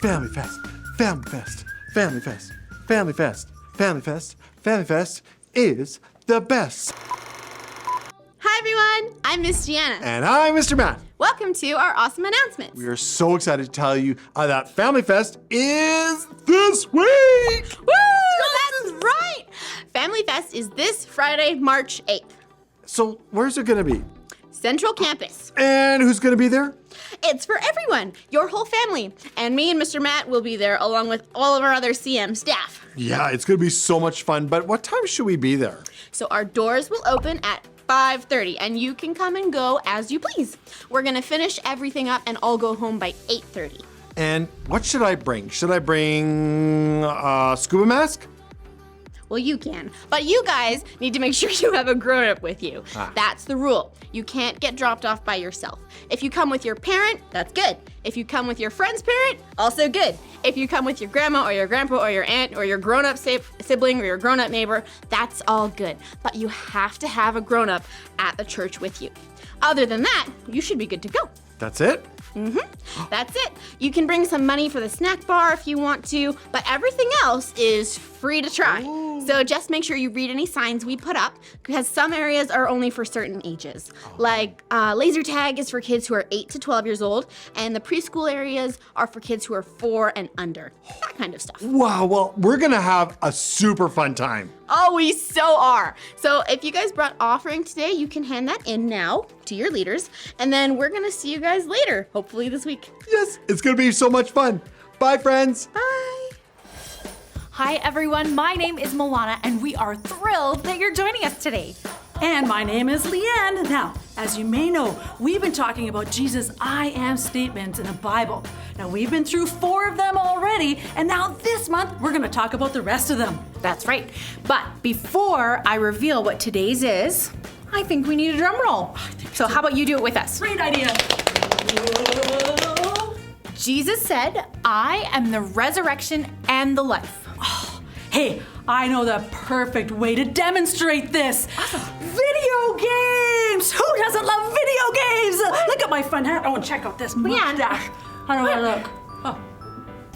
Family Fest, Family Fest, Family Fest, Family Fest, Family Fest, Family Fest is the best. Hi everyone, I'm Miss Gianna. And I'm Mr. Matt. Welcome to our awesome announcements. We are so excited to tell you that Family Fest is this week! Woo! That's right! Family Fest is this Friday, March 8th. So where's it gonna be? Central Campus. And who's gonna be there? It's for everyone, your whole family. And me and Mr. Matt will be there along with all of our other CM staff. Yeah, it's gonna be so much fun, but what time should we be there? So our doors will open at 5:30 and you can come and go as you please. We're gonna finish everything up and all go home by 8:30. And what should I bring? Should I bring a scuba mask? Well, you can, but you guys need to make sure you have a grown-up with you. That's the rule. You can't get dropped off by yourself. If you come with your parent, that's good. If you come with your friend's parent, also good. If you come with your grandma or your grandpa or your aunt or your grown-up sibling or your grown-up neighbor, that's all good. But you have to have a grown-up at the church with you. Other than that, you should be good to go. That's it? That's it. You can bring some money for the snack bar if you want to, but everything else is free to try. So just make sure you read any signs we put up, because some areas are only for certain ages. Like laser tag is for kids who are 8 to 12 years old, and the preschool areas are for kids who are 4 and under. That kind of stuff. Wow, well, we're gonna have a super fun time. Oh, we so are. So if you guys brought offering today, you can hand that in now to your leaders, and then we're gonna see you guys later, hopefully this week. Yes, it's gonna be so much fun. Bye, friends. Bye. Hi everyone, my name is Milana and we are thrilled that you're joining us today. And my name is Leanne. Now, as you may know, we've been talking about Jesus' I am statements in the Bible. Now, we've been through 4 of them already, and now this month, we're gonna talk about the rest of them. That's right. But before I reveal what today's is, I think we need a drum roll. So how about you do it with us? Great idea. Jesus said, I am the resurrection and the life. Hey, I know the perfect way to demonstrate this. Video games! Who doesn't love video games? Look at my fun hat. Oh, and check out this mustache. How do I look? Oh.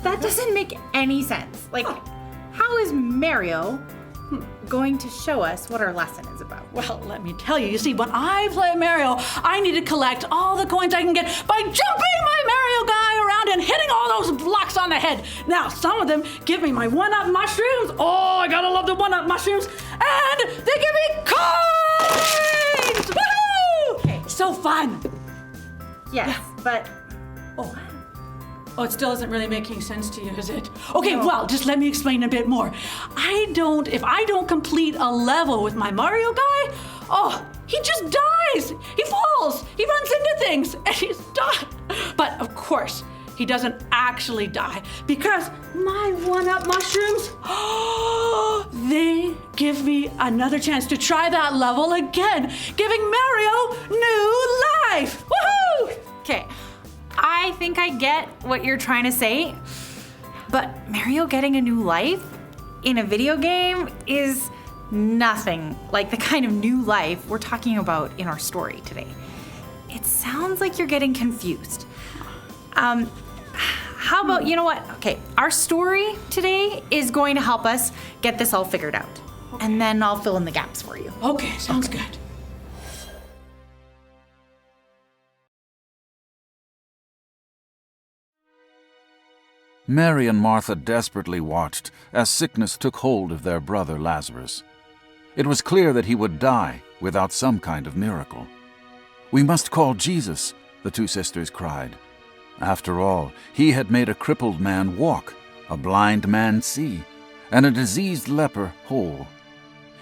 That doesn't make any sense. Like, how is Mario going to show us what our lesson is about? Well, let me tell you. You see, when I play Mario, I need to collect all the coins I can get by jumping my Mario guy around and hitting all those blocks on the head. Now, some of them give me my 1-up mushrooms. Oh, I gotta love the 1-up mushrooms. And they give me coins! Woohoo! Okay. So fun. Yes, but Oh, it still isn't really making sense to you, is it? Okay, well, just let me explain a bit more. If I don't complete a level with my Mario guy, he just dies. He falls, he runs into things, and he's done. But of course, he doesn't actually die because my 1-up mushrooms, they give me another chance to try that level again, giving Mario new life. Woohoo! okay. I think I get what you're trying to say, but Mario getting a new life in a video game is nothing like the kind of new life we're talking about in our story today. It sounds like you're getting confused. How about, you know what? Okay, our story today is going to help us get this all figured out. And then I'll fill in the gaps for you. Okay, sounds good. Mary and Martha desperately watched as sickness took hold of their brother Lazarus. It was clear that he would die without some kind of miracle. "We must call Jesus," the 2 sisters cried. After all, he had made a crippled man walk, a blind man see, and a diseased leper whole.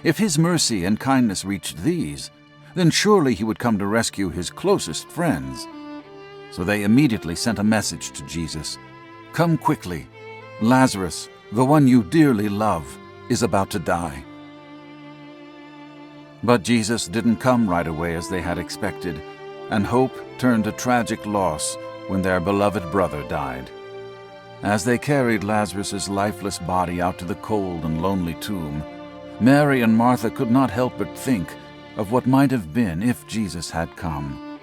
If his mercy and kindness reached these, then surely he would come to rescue his closest friends. So they immediately sent a message to Jesus. "Come quickly. Lazarus, the one you dearly love, is about to die." But Jesus didn't come right away as they had expected, and hope turned to tragic loss when their beloved brother died. As they carried Lazarus's lifeless body out to the cold and lonely tomb, Mary and Martha could not help but think of what might have been if Jesus had come.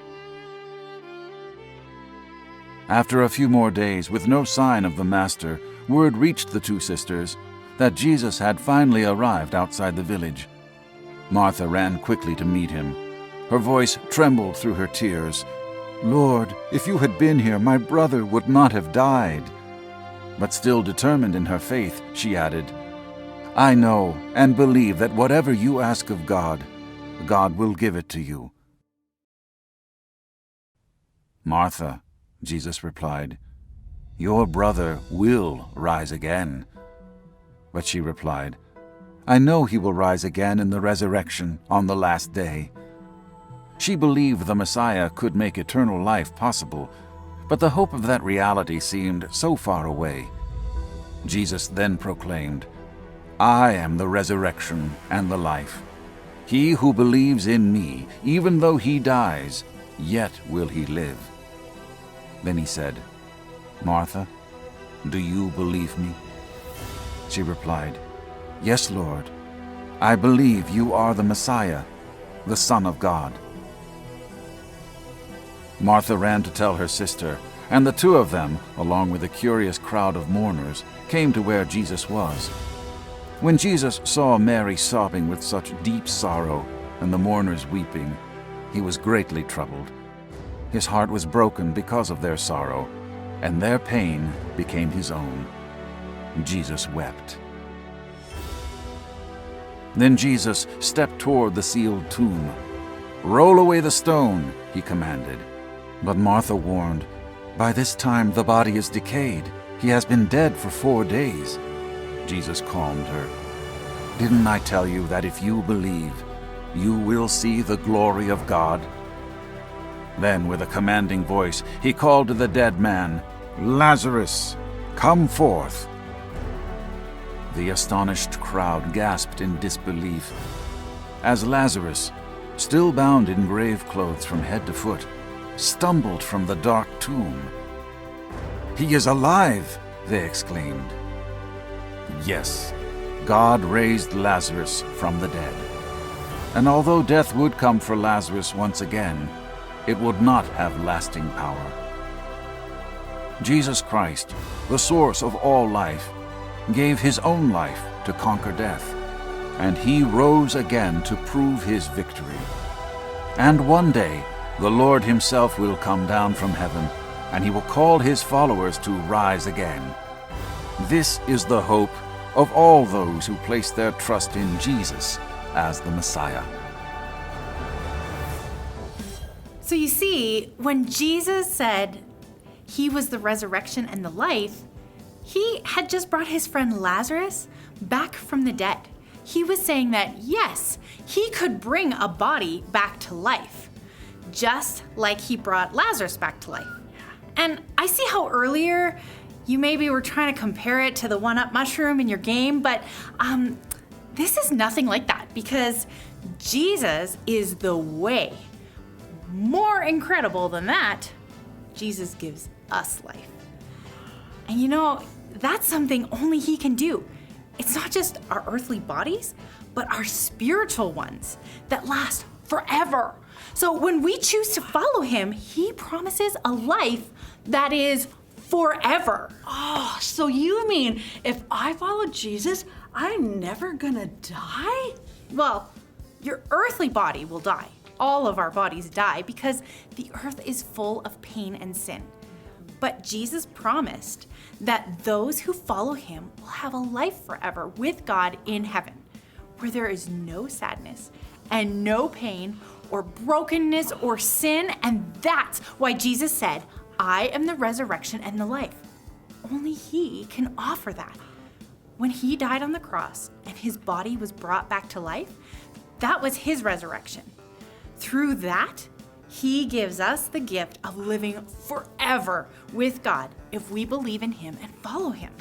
After a few more days, with no sign of the Master, word reached the two sisters that Jesus had finally arrived outside the village. Martha ran quickly to meet him. Her voice trembled through her tears. "Lord, if you had been here, my brother would not have died." But still determined in her faith, she added, "I know and believe that whatever you ask of God, God will give it to you." "Martha," Jesus replied, "your brother will rise again." But she replied, "I know he will rise again in the resurrection on the last day." She believed the Messiah could make eternal life possible, but the hope of that reality seemed so far away. Jesus then proclaimed, "I am the resurrection and the life. He who believes in me, even though he dies, yet will he live." Then he said, "Martha, do you believe me?" She replied, "Yes, Lord. I believe you are the Messiah, the Son of God." Martha ran to tell her sister, and the two of them, along with a curious crowd of mourners, came to where Jesus was. When Jesus saw Mary sobbing with such deep sorrow and the mourners weeping, he was greatly troubled. His heart was broken because of their sorrow, and their pain became his own. Jesus wept. Then Jesus stepped toward the sealed tomb. "Roll away the stone," he commanded. But Martha warned, "By this time the body is decayed. He has been dead for 4 days." Jesus calmed her. "Didn't I tell you that if you believe, you will see the glory of God?" Then, with a commanding voice, he called to the dead man, "Lazarus, come forth." The astonished crowd gasped in disbelief as Lazarus, still bound in grave clothes from head to foot, stumbled from the dark tomb. "He is alive!" they exclaimed. Yes, God raised Lazarus from the dead. And although death would come for Lazarus once again, it would not have lasting power. Jesus Christ, the source of all life, gave his own life to conquer death, and he rose again to prove his victory. And one day, the Lord himself will come down from heaven, and he will call his followers to rise again. This is the hope of all those who place their trust in Jesus as the Messiah. So you see, when Jesus said he was the resurrection and the life, he had just brought his friend Lazarus back from the dead. He was saying that, yes, he could bring a body back to life, just like he brought Lazarus back to life. And I see how earlier you maybe were trying to compare it to the one-up mushroom in your game, but this is nothing like that, because Jesus is the way. More incredible than that, Jesus gives us life. And you know, that's something only he can do. It's not just our earthly bodies, but our spiritual ones that last forever. So when we choose to follow him, he promises a life that is forever. Oh, so you mean if I follow Jesus, I'm never gonna die? Well, your earthly body will die. All of our bodies die because the earth is full of pain and sin. But Jesus promised that those who follow him will have a life forever with God in heaven, where there is no sadness and no pain or brokenness or sin. And that's why Jesus said, "I am the resurrection and the life." Only he can offer that. When he died on the cross and his body was brought back to life, that was his resurrection. Through that, he gives us the gift of living forever with God if we believe in him and follow him.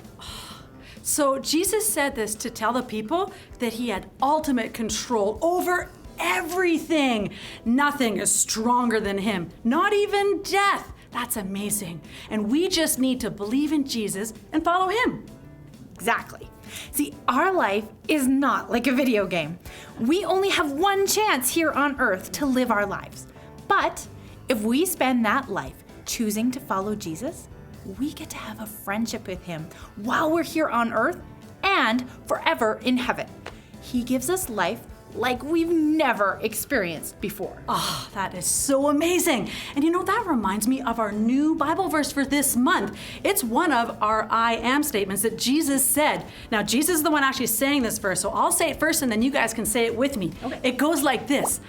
So Jesus said this to tell the people that he had ultimate control over everything. Nothing is stronger than him, not even death. That's amazing. And we just need to believe in Jesus and follow him. Exactly. See, our life is not like a video game. We only have one chance here on earth to live our lives. But if we spend that life choosing to follow Jesus, we get to have a friendship with him while we're here on earth and forever in heaven. He gives us life like we've never experienced before. Oh, that is so amazing. And you know, that reminds me of our new Bible verse for this month. It's one of our I am statements that Jesus said. Now, Jesus is the one actually saying this verse, so I'll say it first and then you guys can say it with me. Okay. It goes like this: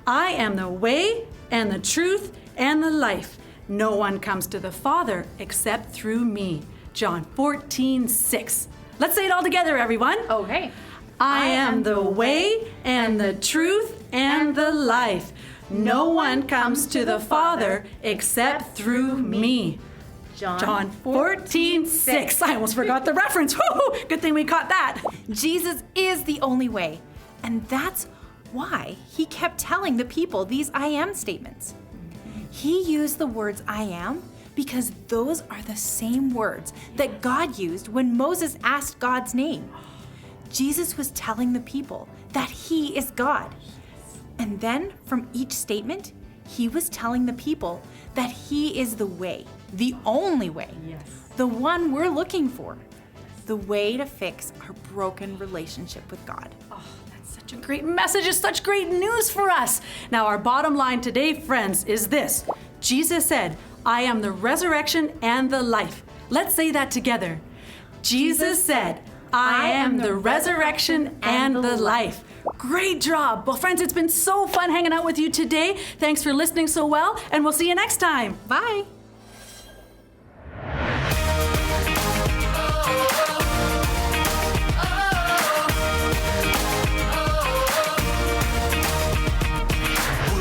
I am the way and the truth and the life. No one comes to the Father except through me. John 14:6. Let's say it all together, everyone. Okay. I am the way and the truth and the life. No one comes to the Father except through me. John 14:6. I almost forgot the reference. Woo-hoo! Good thing we caught that. Jesus is the only way. And that's why he kept telling the people these I am statements. He used the words I am because those are the same words that God used when Moses asked God's name. Jesus was telling the people that he is God. And then from each statement, he was telling the people that he is the way, the only way, the one we're looking for, the way to fix our broken relationship with God. Such a great message. It's such great news for us. Now, our bottom line today, friends, is this. Jesus said, I am the resurrection and the life. Let's say that together. Jesus said, I am the resurrection and the life. Great job. Well, friends, it's been so fun hanging out with you today. Thanks for listening so well, and we'll see you next time. Bye.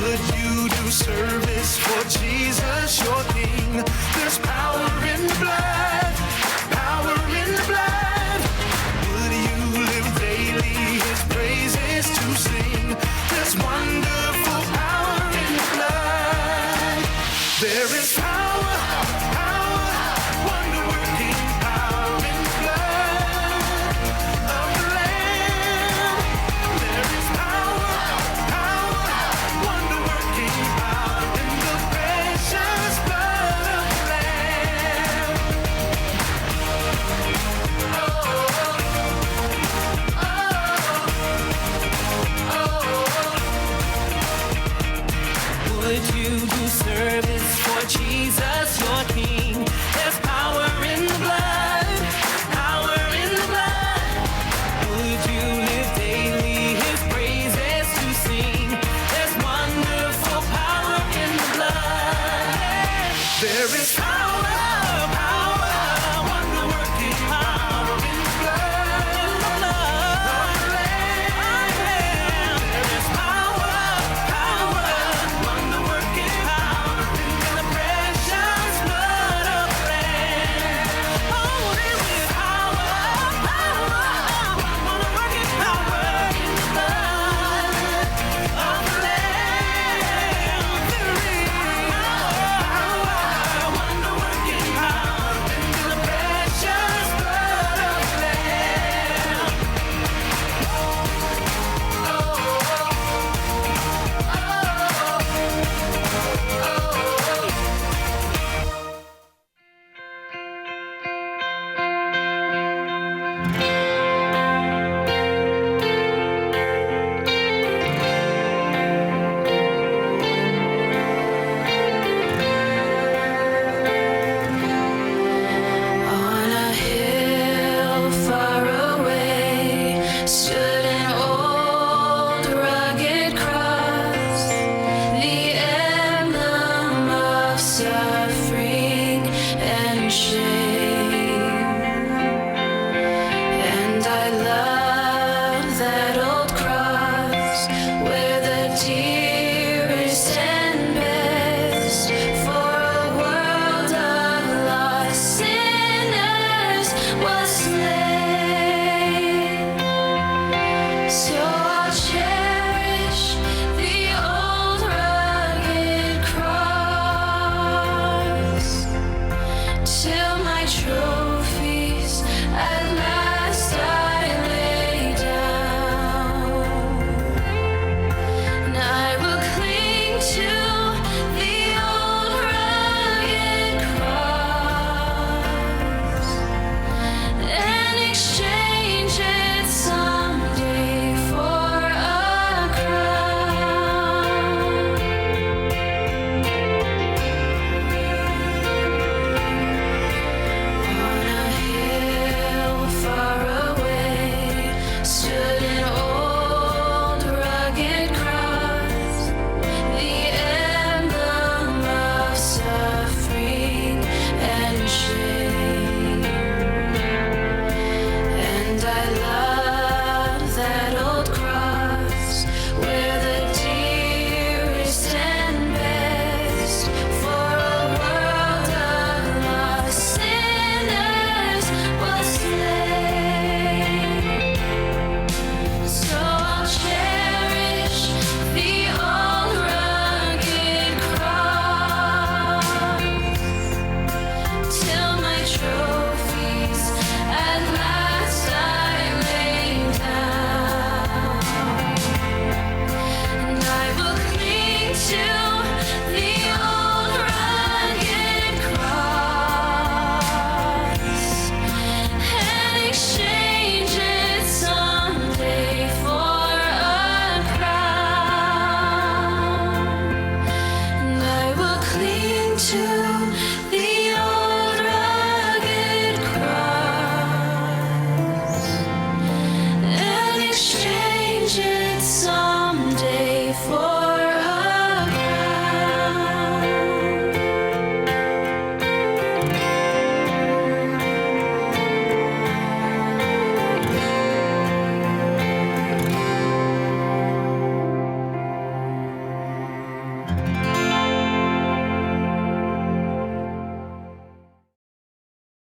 Would you do service for Jesus? You're